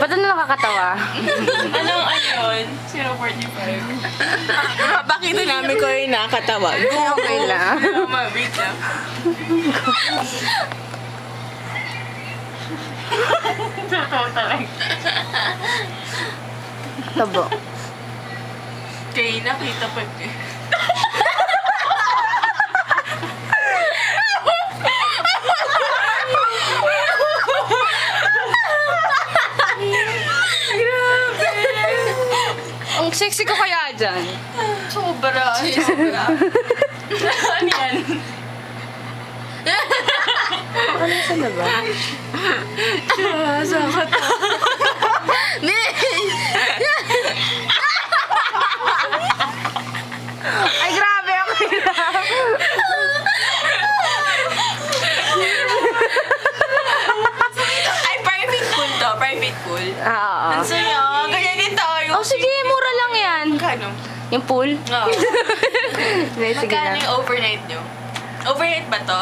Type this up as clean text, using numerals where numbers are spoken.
Ba't ano nakakatawa? Anong ano yun? 045. Pakita namin ko yung nakakatawa. Okay lang. Wait lang. Totoo talaga. Tabo. Kaya nakita pa eh. Ang sexy ko kaya dyan. Sobra. Sobra. Ano yan? Ano sa na ba? Ay, grabe ako hirap. Ay, private pool to. Private pool. Oo. Ang saya. Ganyan din tayo. Oh, sige, mura lang yan. Magkano? Yung pool? Oo. Sige Magkano na. yung overnight nyo? Overnight ba to?